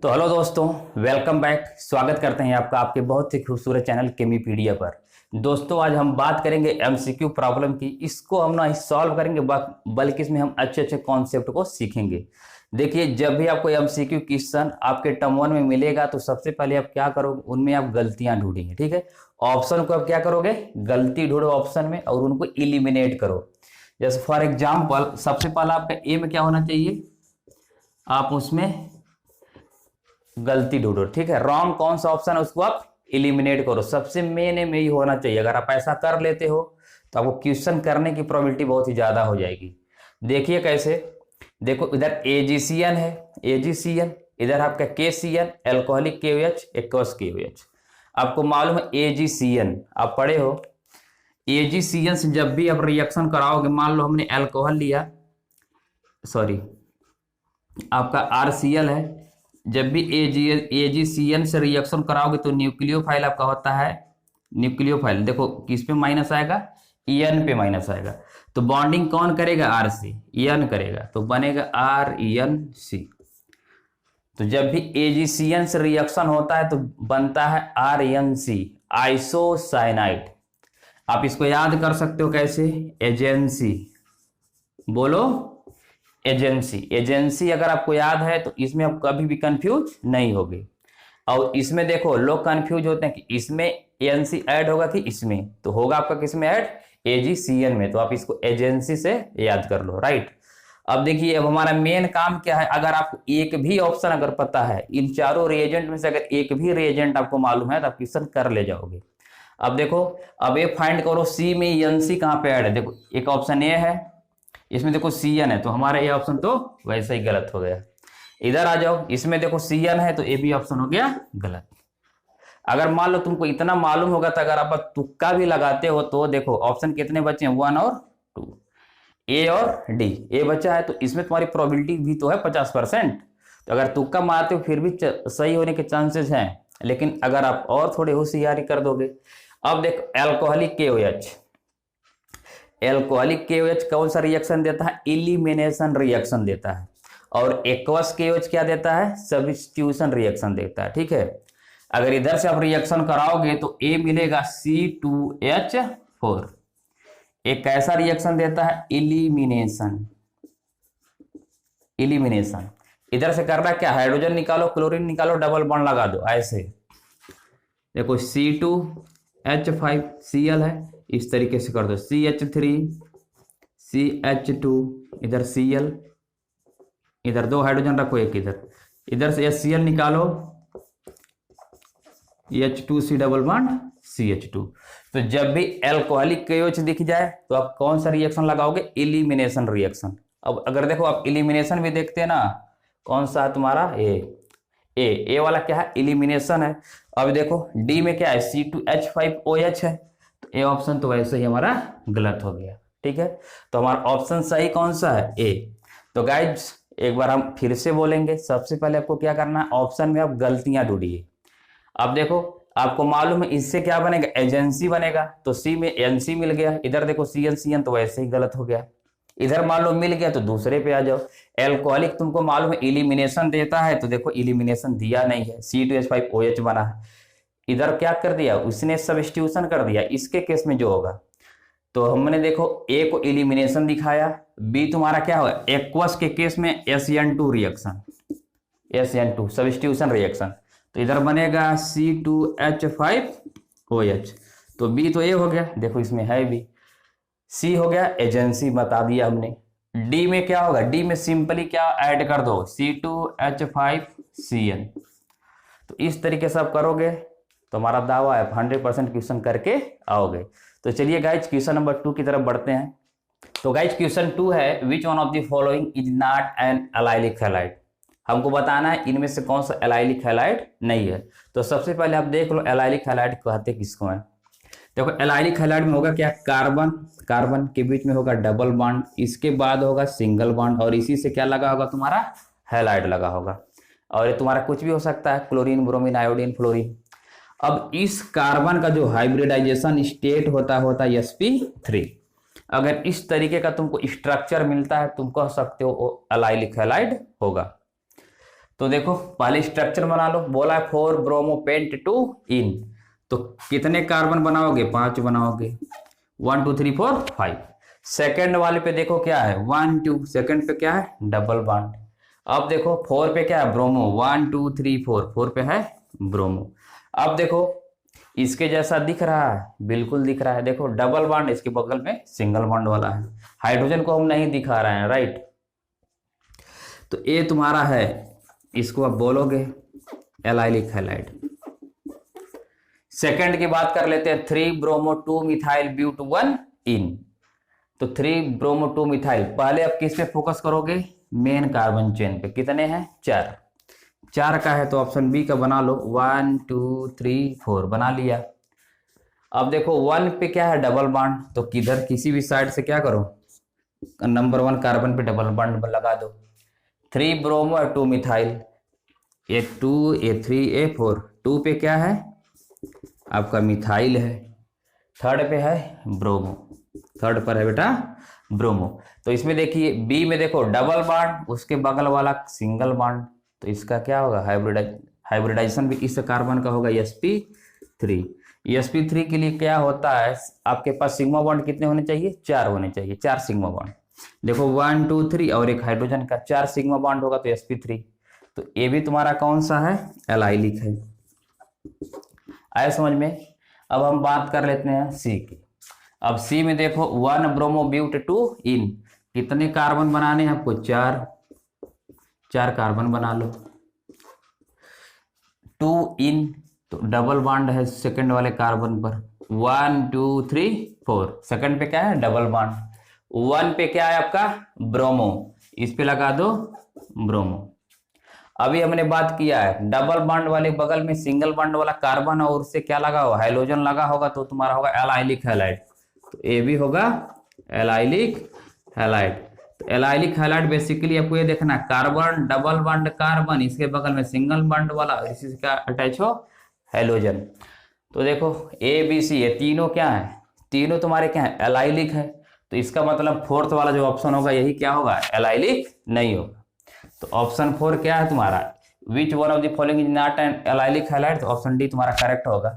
तो हेलो दोस्तों, welcome back. स्वागत करते हैं आपका आपके बहुत ही खूबसूरत चैनल केमीपीडिया पर। दोस्तों, आज हम बात करेंगे एमसीक्यू प्रॉब्लम की। इसको हम ना सॉल्व करेंगे बल्कि इसमें हम अच्छे अच्छे कॉन्सेप्ट को सीखेंगे। देखिए, जब भी आपको एमसीक्यू क्वेश्चन आपके टर्म वन में मिलेगा तो सबसे पहले आप क्या करोगे, उनमें आप गलतियां ढूंढेंगे। ठीक है, ऑप्शन को आप क्या करोगे, गलती ढूंढो ऑप्शन में और उनको इलिमिनेट करो। जैसे फॉर एग्जाम्पल, सबसे पहला आपका ए में क्या होना चाहिए, आप उसमें गलती ढूंढो। ठीक है, रॉन्ग कौन सा ऑप्शन है उसको आप इलिमिनेट करो। सबसे मेन में ही होना चाहिए। अगर आप ऐसा कर लेते हो तो आपको क्वेश्चन करने की प्रोबेबिलिटी बहुत ही ज्यादा हो जाएगी। देखिए कैसे, देखो इधर एजीसीएन है, एजीसीएन, इधर आपका KCN, alcoholic KOH, aqueous KOH. आपको मालूम है एजीसीएन, आप पढ़े हो। एजीसीएन से जब भी आप रिएक्शन कराओगे, मान लो हमने एल्कोहल लिया, सॉरी आपका आरसीएल है, जब भी एजीसीएन से रिएक्शन कराओगे तो न्यूक्लियोफाइल आपका होता है, न्यूक्लियोफाइल देखो किस पे माइनस आएगा, एन पे माइनस आएगा। तो बॉन्डिंग कौन करेगा, आर सी, एन करेगा, तो बनेगा आर एन सी। तो जब भी एजीसीएन से रिएक्शन होता है तो बनता है आर एन सी, आइसोसाइनाइड। आप इसको याद कर सकते हो कैसे, एजेंसी, बोलो एजेंसी। एजेंसी अगर आपको याद है तो इसमें आप कभी भी कंफ्यूज नहीं होगे। और इसमें देखो लोग कंफ्यूज होते हैं कि इसमें एनसी ऐड होगा कि इसमें, तो होगा आपका किसमें ऐड, एजीसीएन में। तो आप इसको एजेंसी से याद कर लो, राइट। अब देखिए, अब हमारा मेन काम क्या है, अगर आपको एक भी ऑप्शन अगर पता है, इन चारों रिएजेंट में से अगर एक भी रिएजेंट आपको मालूम है तो आप क्वेश्चन कर ले जाओगे। अब देखो, अब ये फाइंड करो सी में एनसी कहां पे ऐड है। देखो एक ऑप्शन ए है, इसमें देखो सी एन है, तो हमारा ये ऑप्शन तो वैसे ही गलत हो गया। इधर आ जाओ, इसमें देखो सी एन है तो ए भी ऑप्शन हो गया गलत। अगर मान लो तुमको इतना मालूम होगा तो अगर आप तुक्का भी लगाते हो तो देखो ऑप्शन कितने बचे हैं, 1 और 2, ए और डी। ए बचा है तो इसमें तुम्हारी प्रोबेबिलिटी भी तो है 50%। तो अगर तुक्का मारते हो फिर भी सही होने के चांसेस हैं, लेकिन अगर आप और थोड़े होशियारी कर दोगे। अब देखो एल्कोहलिक केओएच, एल्कोहलिक केओएच कौन सा रिएक्शन देता है, इलिमिनेशन रिएक्शन देता है। और एक्वस केओएच क्या देता है, सब्स्टिट्यूशन रिएक्शन देता है। ठीक है, अगर इधर से आप रिएक्शन कराओगे तो ए मिलेगा C2H4, एक कैसा रिएक्शन देता है, इलिमिनेशन, इलिमिनेशन। इधर से करना क्या, हाइड्रोजन निकालो, क्लोरीन निकालो, डबल बॉन्ड लगा दो ऐसे। देखो C2H5Cl है, इस तरीके से कर दो, CH3CH2, इधर Cl, इधर 2 हाइड्रोजन रखो, एक इधर, इधर से HCl निकालो, H2C डबल बॉन्ड CH2। तो जब भी एल्कोहलिक केओएच दिख जाए तो आप कौन सा रिएक्शन लगाओगे, इलिमिनेशन रिएक्शन। अब अगर देखो आप इलिमिनेशन भी देखते हैं ना, कौन सा है तुम्हारा, ए वाला क्या है, इलिमिनेशन है। अब देखो डी में क्या है, C2H5OH है, तो ए ऑप्शन तो वैसे ही हमारा गलत हो गया। ठीक है, तो हमारा ऑप्शन सही कौन सा है, ए। तो गाइज एक बार हम फिर से बोलेंगे, सबसे पहले आपको क्या करना है, ऑप्शन में आप गलतियां ढूंढिए। अब देखो आपको मालूम है इससे क्या बनेगा, एजेंसी बनेगा, तो सी में एनसी मिल गया। इधर देखो CNCN तो वैसे ही गलत हो गया। इधर मान लो मिल गया तो दूसरे पे आ जाओ। एल्कोहलिक तुमको मालूम है इलिमिनेशन देता है, तो देखो इलिमिनेशन दिया नहीं है, C2H5OH बना है। इधर क्या कर दिया, उसने सब्स्टिट्यूशन कर दिया। इसके केस में जो होगा, तो हमने देखो ए को इलिमिनेशन दिखाया, बी तुम्हारा क्या होगा, एक्वस के केस में SN2 reaction, SN2 substitution reaction, तो इधर बनेगा C2H5OH। तो बी तो ए हो गया, देखो इसमें है भी। सी हो गया एजेंसी, बता दिया हमने। डी में क्या होगा, डी में सिंपली क्या ऐड कर दो, C2H5Cl। तो इस तरीके से आप करोगे तो हमारा दावा है 100% क्वेश्चन करके आओगे। तो चलिए गाइज क्वेश्चन नंबर 2 की तरफ बढ़ते हैं। तो गाइज क्वेश्चन 2 है, which one of the following is not an allylic halide. हमको बताना है इनमें से कौन सा एलाइलिक हैलाइड नहीं है। तो सबसे पहले आप देख लो एलाइलिक हैलाइड कहते किसको है। देखो एलाइलिक हैलाइड में होगा क्या, कार्बन, कार्बन के बीच में होगा डबल बॉन्ड, इसके बाद होगा सिंगल बॉन्ड, और इसी से क्या लगा होगा तुम्हारा, हैलाइड लगा होगा। और ये तुम्हारा कुछ भी हो सकता है, क्लोरीन, ब्रोमीन, आयोडीन, फ्लोरीन। अब इस कार्बन का जो हाइब्रिडाइजेशन स्टेट होता है sp3। अगर इस तरीके का तुमको स्ट्रक्चर मिलता है तुम कह सकते हो एलाइलिक हैलाइड होगा। तो देखो पहले स्ट्रक्चर बना लो, बोला है 4 ब्रोमो पेंट 2 इन, तो कितने कार्बन बनाओगे, 5 बनाओगे, 1 2 3 4 5। सेकंड वाले पे देखो क्या है 1 2, सेकंड पे क्या है डबल बॉन्ड। अब देखो 4 पे क्या है ब्रोमो, 1 2 3 4, 4 पे है ब्रोमो। अब देखो इसके जैसा दिख रहा है, बिल्कुल दिख रहा है, देखो डबल बॉन्ड, इसके बगल में सिंगल बॉन्ड वाला है। हाइड्रोजन को हम नहीं दिखा रहे हैं, राइट। तो ये तुम्हारा है, इसको आप बोलोगे एलाइलिक हैलाइड। सेकंड की बात कर लेते हैं, 3 ब्रोमो 2 मिथाइल ब्यूट 1 इन। तो 3 ब्रोमो 2 मिथाइल, पहले आप किस पे फोकस करोगे, मेन कार्बन चेन पे। कितने हैं 4, 4 का है तो ऑप्शन बी का बना लो, 1 2 3 4 बना लिया। अब देखो 1 पे क्या है डबल बॉन्ड, तो किधर किसी भी साइड से क्या करो, नंबर 1 कार्बन पे डबल बॉन्ड लगा दो। 3 ब्रोमो और 2 मिथाइल, A2 A3 A4, 2 पे क्या है आपका मिथाइल है, थर्ड पे है ब्रोमो, थर्ड पर है बेटा ब्रोमो। तो इसमें देखिए बी में देखो डबल बॉन्ड, उसके बगल वाला सिंगल बॉन्ड, तो इसका क्या होगा हाइब्रिडाइजेशन भी इस कार्बन का होगा sp3। sp3 के लिए क्या होता है, आपके पास सिग्मा बॉन्ड कितने होने चाहिए, 4 होने चाहिए, 4 सिग्मा बॉन्ड। देखो 1 2 3 और एक हाइड्रोजन का 4 सिग्मा बॉन्ड होगा तो sp3। तो ये भी तुम्हारा कौन सा है, एलाइलिक है। आया समझ में। अब हम बात कर लेते हैं सी की। अब सी में देखो 1 ब्रोमो ब्यूट 2 इन, कितने कार्बन बनाने हैं आपको, 4 कार्बन बना लो। 2 इन, तो डबल बॉन्ड है सेकंड वाले कार्बन पर, 1 2 3 4, सेकंड पे क्या है डबल बॉन्ड। 1 पे क्या है आपका ब्रोमो, इस पे लगा दो ब्रोमो। अभी हमने बात किया है डबल बॉन्ड वाले बगल में सिंगल बॉन्ड वाला कार्बन और उससे क्या लगा होगा, हाइड्रोजन लगा होगा, तो तुम्हारा होगा एलाइलिक हैलाइड। तो ये भी होगा एलाइलिक हैलाइड। तो एलाइलिक हैलाइड बेसिकली आपको ये देखना, कार्बन डबल बॉन्ड कार्बन, इसके बगल में सिंगल बॉन्ड वाला, इसी से क्या अटैच हो हाइड्रोजन। तो देखो ए बी सी, ये तीनों क्या है, तीनों तुम्हारे क्या है एलाइलिक है। तो इसका मतलब फोर्थ वाला जो ऑप्शन होगा यही क्या होगा, एलाइलिक नहीं होगा। तो ऑप्शन 4 क्या है तुम्हारा, which one of the following is not an allylic halide, तो ऑप्शन डी तुम्हारा करेक्ट होगा।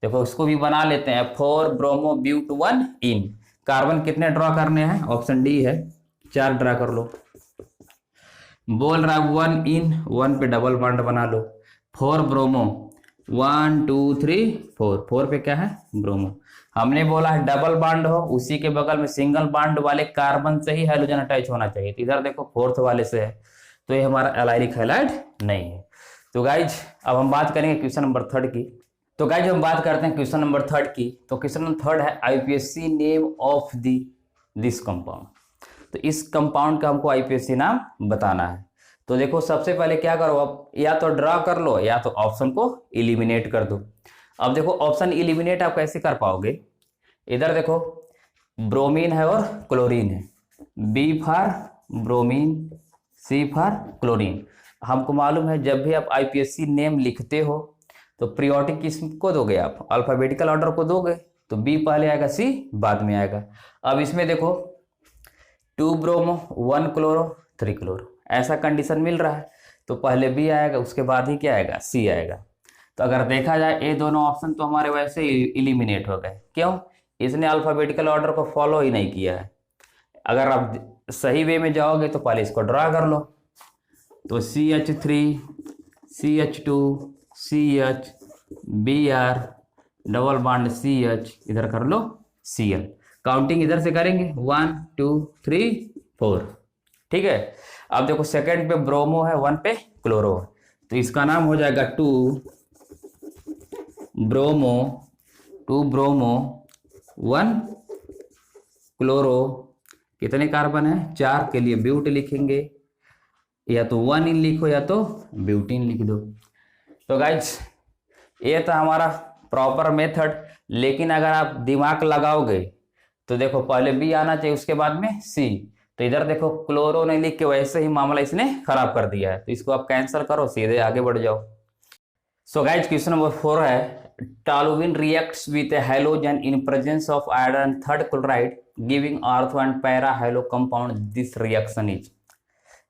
देखो इसको भी बना लेते हैं, 4 ब्रोमो ब्यूट 1 इन, कार्बन कितने ड्रॉ करने हैं, ऑप्शन डी है, 4 ड्रा कर लो। बोल रहा है 1 इन, 1 पे डबल बॉन्ड बना लो। 4 ब्रोमो, 1 2 3 4, 4 पे क्या है ब्रोमो। हमने बोला है डबल बॉन्ड हो, उसी के बगल में सिंगल बॉन्ड वाले कार्बन से ही हाइड्रोजन अटैच होना चाहिए। तो इधर देखो फोर्थ वाले से है, तो ये हमारा एलाइलिक हैलाइड नहीं है। तो गाइज अब हम बात करेंगे क्वेश्चन नंबर 3 की। तो गाइज हम बात करते हैं क्वेश्चन नंबर 3 की। तो क्वेश्चन नंबर 3 है IPSC name of this compound. तो इस कंपाउंड का हमको आईपीएससी नाम बताना है। तो देखो सबसे पहले क्या करो, अब या तो ड्रा कर लो या तो ऑप्शन को इलिमिनेट कर दो। अब देखो ऑप्शन इलिमिनेट आप कैसे कर पाओगे, इधर देखो ब्रोमीन है और क्लोरीन है, B for bromine, C for chlorine. हमको मालूम है जब भी आप आईपीएससी नेम लिखते हो तो पीरियोडिक किसको दोगे, आप अल्फाबेटिकल ऑर्डर को दोगे, तो बी पहले आएगा, सी बाद में आएगा। अब इसमें देखो 2 ब्रोमो 1 क्लोरो 3 क्लोरो, ऐसा कंडीशन मिल रहा है, तो पहले बी आएगा उसके बाद ही क्या आएगा, सी आएगा। तो अगर देखा जाए ये दोनों ऑप्शन तो हमारे वैसे ही इलिमिनेट हो गए। क्यों, इसने अल्फाबेटिकल ऑर्डर को फॉलो ही नहीं किया है। अगर आप सही वे में जाओगे तो पहले इसको ड्रा कर लो, तो CH3 CH2 CH Br double bond CH, इधर कर लो Cl, काउंटिंग इधर से करेंगे 1 2 3 4, ठीक है। अब देखो सेकंड पे ब्रोमो है, 1 पे क्लोरो, तो इसका नाम हो जाएगा 2 ब्रोमो 1 क्लोरो, कितने कार्बन है 4, के लिए ब्यूट लिखेंगे, या तो 1 इन लिखो या तो ब्यूटीन लिख दो। तो गाइज ये था हमारा प्रॉपर मेथड, लेकिन अगर आप दिमाग लगाओगे तो देखो पहले बी आना चाहिए उसके बाद में सी। तो इधर देखो क्लोरो नहीं लिख के वैसे ही मामला इसने खराब कर दिया है, तो इसको आप कैंसिल करो, सीधे आगे बढ़ जाओ। सो गाइज क्वेश्चन नंबर 4 है, toluene reacts with halogen in presence of iron third chloride giving ortho and para halo compound, this reaction is.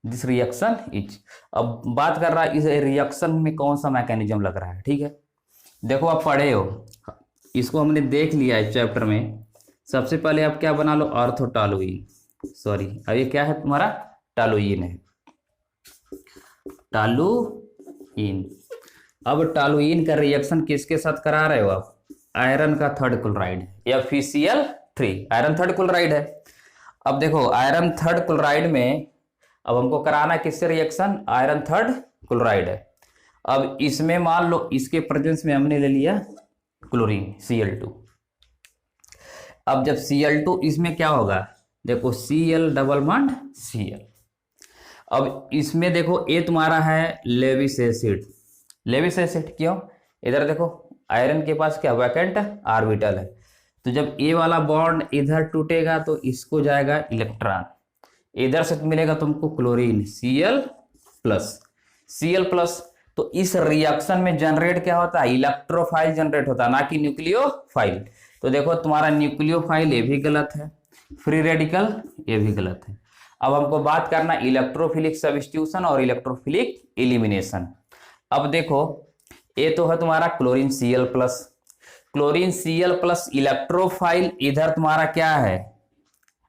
This reaction is. अब बात कर रहा है इस रिएक्शन में कौन सा मैकेनिज्म लग रहा है, ठीक है। देखो आप पढ़े हो, इसको हमने देख लिया है चैप्टर में। सबसे पहले आप क्या बना लो, ऑर्थोटॉलुइन, सॉरी अब ये क्या है तुम्हारा, टॉलुइन है, टॉलुइन। अब टॉलुइन का रिएक्शन किसके साथ करा रहे हो आप, आयरन का थर्ड क्लोराइड या FeCl3, आयरन थर्ड क्लोराइड है। अब देखो आयरन थर्ड क्लोराइड में अब हमको कराना किससे रिएक्शन, आयरन थर्ड क्लोराइड है। अब इसमें मान लो इसके प्रेजेंस में हमने ले लिया क्लोरीन Cl2। अब जब Cl2 इसमें क्या होगा, देखो Cl डबल बॉन्ड Cl। अब इसमें देखो ये तुम्हारा है लेविस एसिड, लेविस एसिड क्यों, इधर देखो आयरन के पास क्या वैकेंट ऑर्बिटल है, तो जब ये वाला बॉन्ड इधर टूटेगा तो इसको जाएगा इलेक्ट्रॉन, इधर से मिलेगा तुमको chlorine Cl plus, Cl plus. तो इस रिएक्शन में जनरेट क्या होता है, इलेक्ट्रोफाइल जनरेट होता है, ना कि न्यूक्लियोफाइल। तो देखो तुम्हारा न्यूक्लियोफाइल ये भी गलत है, फ्री रेडिकल ये भी गलत है। अब हमको बात करना इलेक्ट्रोफिलिक सब्स्टिट्यूशन और इलेक्ट्रोफिलिक एलिमिनेशन। अब देखो ये तो है तुम्हारा chlorine Cl plus, chlorine Cl plus electrophile, इधर तुम्हारा क्या है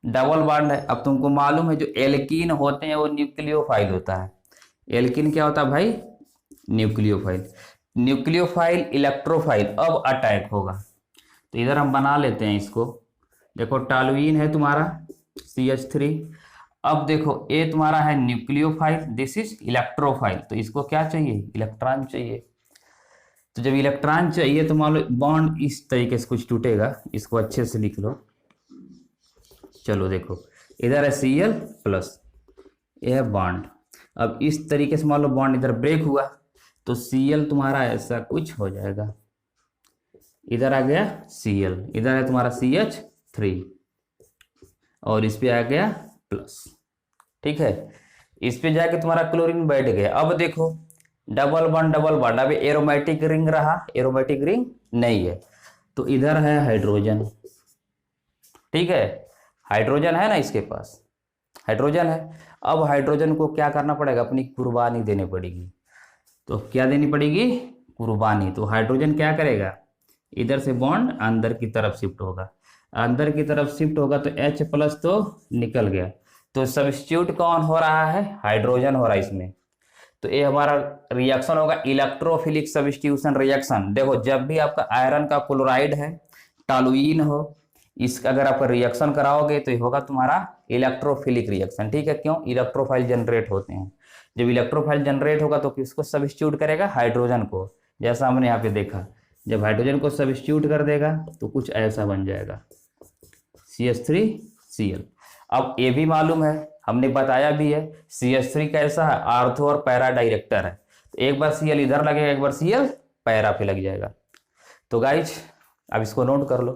डबल बॉन्ड है। अब तुमको मालूम है जो एल्कीन होते हैं वो न्यूक्लियोफाइल होता है, एल्कीन क्या होता है भाई, न्यूक्लियोफाइल, न्यूक्लियोफाइल इलेक्ट्रोफाइल अब अटैक होगा। तो इधर हम बना लेते हैं इसको, देखो टॉलुइन है तुम्हारा CH3। अब देखो ये तुम्हारा है न्यूक्लियोफाइल, दिस इज इलेक्ट्रोफाइल, तो इसको क्या चाहिए, इलेक्ट्रॉन चाहिए। तो जब इलेक्ट्रॉन चाहिए तो मान लो बॉन्ड इस तरीके से कुछ टूटेगा, इसको अच्छे से लिख लो। चलो देखो इधर है Cl प्लस, ये है बॉन्ड। अब इस तरीके से मान लो बॉन्ड इधर ब्रेक हुआ तो Cl तुम्हारा ऐसा कुछ हो जाएगा, इधर आ गया Cl, इधर है तुम्हारा CH3 और इस पे आ गया प्लस, ठीक है। इस पे जाके तुम्हारा क्लोरीन बैठ गया। अब देखो डबल बॉन्ड डबल बॉन्ड, अब एरोमेटिक रिंग रहा, एरोमेटिक रिंग नहीं है, तो इधर है हाइड्रोजन, ठीक है, हाइड्रोजन है ना इसके पास, हाइड्रोजन है। अब हाइड्रोजन को क्या करना पड़ेगा, अपनी कुर्बानी देनी पड़ेगी। तो क्या देनी पड़ेगी, कुर्बानी। तो हाइड्रोजन क्या करेगा, इधर से बॉन्ड अंदर की तरफ शिफ्ट होगा, अंदर की तरफ शिफ्ट होगा तो H प्लस तो निकल गया, तो सब्स्टिट्यूट कौन हो रहा है, हाइड्रोजन हो रहा है इसमें। तो ये हमारा रिएक्शन होगा इलेक्ट्रोफिलिक सब्स्टिट्यूशन रिएक्शन। देखो जब भी आपका आयरन का क्लोराइड है, टॉलुइन हो, इसका अगर आप रिएक्शन कराओगे तो ये होगा तुम्हारा इलेक्ट्रोफिलिक रिएक्शन, ठीक है। क्यों, इलेक्ट्रोफाइल जनरेट होते हैं, जब इलेक्ट्रोफाइल जनरेट होगा तो किसको सब्स्टिट्यूट करेगा, हाइड्रोजन को। जैसा हमने यहाँ पे देखा, जब हाइड्रोजन को सब्स्टिट्यूट कर देगा तो कुछ ऐसा बन जाएगा CH3Cl। अब ये भी मालूम है, हमने बताया भी है, CH3 कैसा है, आर्थो और पैरा डायरेक्टर है, तो एक बार Cl इधर लगेगा, एक बार Cl पैरा पे लग जाएगा। तो गाइज अब इसको नोट कर लो।